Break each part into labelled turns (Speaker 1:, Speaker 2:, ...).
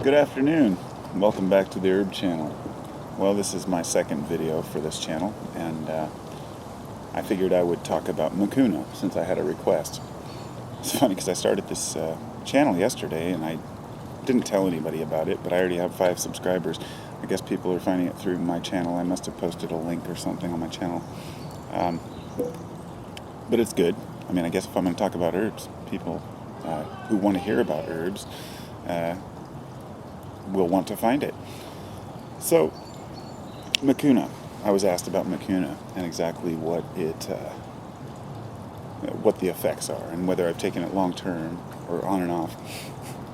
Speaker 1: Good afternoon. Welcome back to the Herb Channel. Well, this is my second video for this channel, and I figured I would talk about Mucuna since I had a request. It's funny because I started this channel yesterday and I didn't tell anybody about it, but I already have 5 subscribers. I guess people are finding it through my channel. I must have posted a link or something on my channel. But it's good. I mean, I guess if I'm going to talk about herbs, people who want to hear about herbs will want to find it. So, Mucuna. I was asked about Mucuna and exactly what the effects are and whether I've taken it long term or on and off.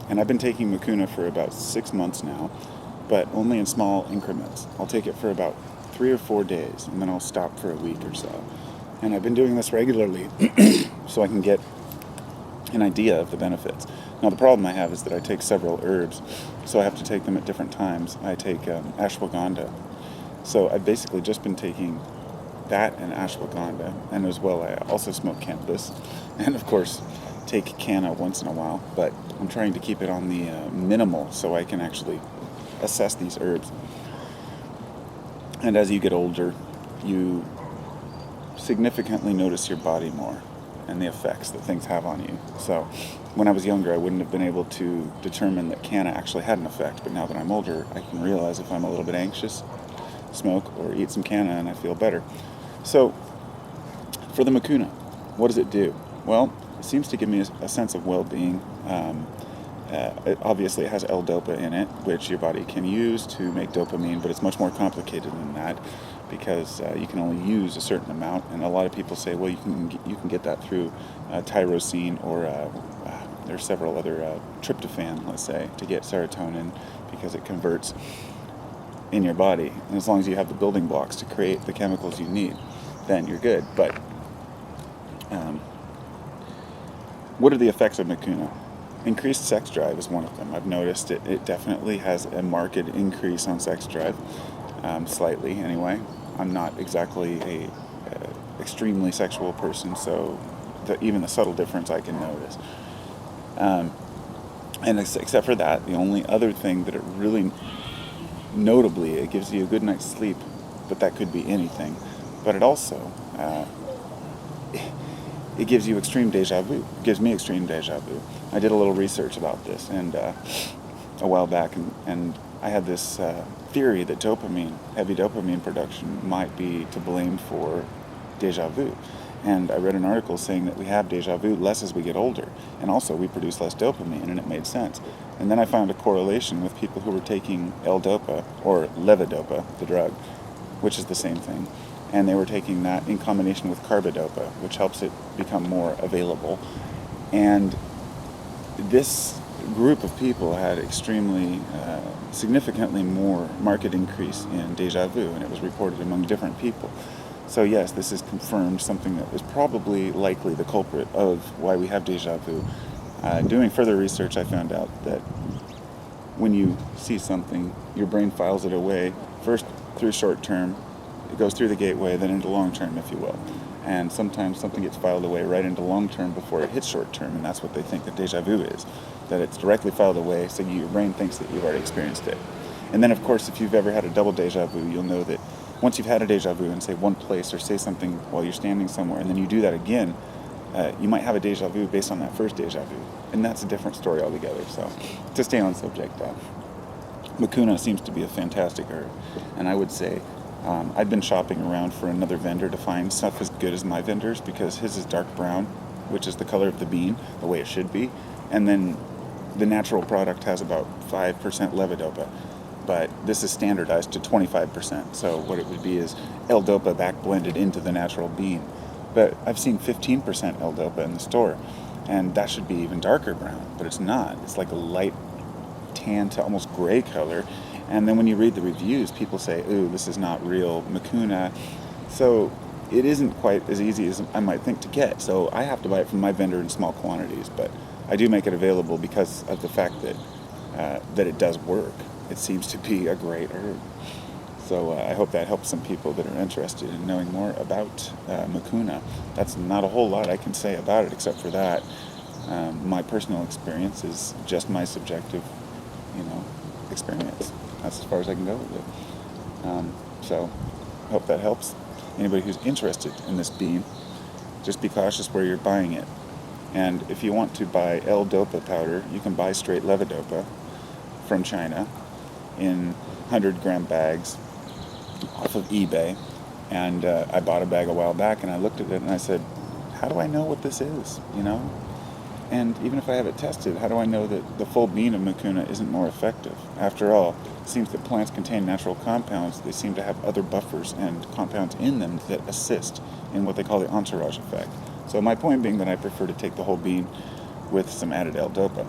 Speaker 1: And I've been taking Mucuna for about 6 months now, but only in small increments. I'll take it for about 3 or 4 days, and then I'll stop for a week or so. And I've been doing this regularly so I can get an idea of the benefits. Now, the problem I have is that I take several herbs, so I have to take them at different times. I take ashwagandha. So I've basically just been taking that and ashwagandha, and as well I also smoke cannabis, and of course take canna once in a while, but I'm trying to keep it on the minimal so I can actually assess these herbs. And as you get older, you significantly notice your body more and the effects that things have on you. So when I was younger, I wouldn't have been able to determine that canna actually had an effect, but now that I'm older, I can realize if I'm a little bit anxious, smoke or eat some canna and I feel better. So for the Mucuna, what does it do? Well, it seems to give me a sense of well-being. Obviously it has l-dopa in it, which your body can use to make dopamine, but it's much more complicated than that because you can only use a certain amount, and a lot of people say, well, you can get that through tyrosine or there's several other tryptophan, let's say, to get serotonin because it converts in your body, and as long as you have the building blocks to create the chemicals you need, then you're good. But what are the effects of Mucuna? Increased sex drive is one of them. I've noticed it definitely has a marked increase on sex drive, slightly anyway. I'm not exactly a extremely sexual person, so even the subtle difference I can notice. And except for that, the only other thing that it really notably, it gives you a good night's sleep, but that could be anything. But it also it gives you extreme deja vu. It gives me extreme deja vu. I did a little research about this and a while back, and I had this theory that heavy dopamine production might be to blame for deja vu. And I read an article saying that we have deja vu less as we get older, and also we produce less dopamine, and it made sense. And then I found a correlation with people who were taking l-dopa, or levodopa, the drug, which is the same thing, and they were taking that in combination with carbidopa, which helps it become more available. And this group of people had extremely, significantly more marked increase in deja vu, and it was reported among different people. So yes, this is confirmed something that was probably likely the culprit of why we have deja vu. Doing further research, I found out that when you see something, your brain files it away, first through short term, it goes through the gateway, then into long term, if you will. And sometimes something gets filed away right into long term before it hits short term, and that's what they think that deja vu is, that it's directly filed away, so your brain thinks that you've already experienced it. And then, of course, if you've ever had a double deja vu, you'll know that once you've had a deja vu in, say, one place, or say something while you're standing somewhere, and then you do that again, you might have a deja vu based on that first deja vu. And that's a different story altogether. So, to stay on subject, Mucuna seems to be a fantastic herb. And I would say, I've been shopping around for another vendor to find stuff as good as my vendor's, because his is dark brown, which is the color of the bean, the way it should be. And then the natural product has about 5% levodopa. But this is standardized to 25%. So what it would be is l-dopa back blended into the natural bean. But I've seen 15% l-dopa in the store, and that should be even darker brown, but it's not. It's like a light tan to almost gray color. And then when you read the reviews, people say, ooh, this is not real Mucuna. So it isn't quite as easy as I might think to get. So I have to buy it from my vendor in small quantities, but I do make it available because of the fact that it does work. It seems to be a great herb. So I hope that helps some people that are interested in knowing more about Mucuna. That's not a whole lot I can say about it except for that. My personal experience is just my subjective experience. That's as far as I can go with it. So, hope that helps. Anybody who's interested in this bean, just be cautious where you're buying it. And if you want to buy l-dopa powder, you can buy straight levodopa from China in 100-gram bags off of eBay. And I bought a bag a while back, and I looked at it and I said, how do I know what this is, And even if I have it tested, how do I know that the full bean of Mucuna isn't more effective? After all, it seems that plants contain natural compounds. They seem to have other buffers and compounds in them that assist in what they call the entourage effect. So my point being that I prefer to take the whole bean with some added l-dopa.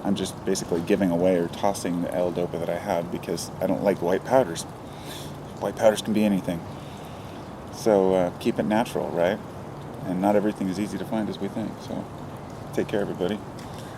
Speaker 1: I'm just basically giving away or tossing the l-dopa that I have because I don't like white powders. White powders can be anything. So keep it natural, right? And not everything is easy to find as we think. So take care, everybody.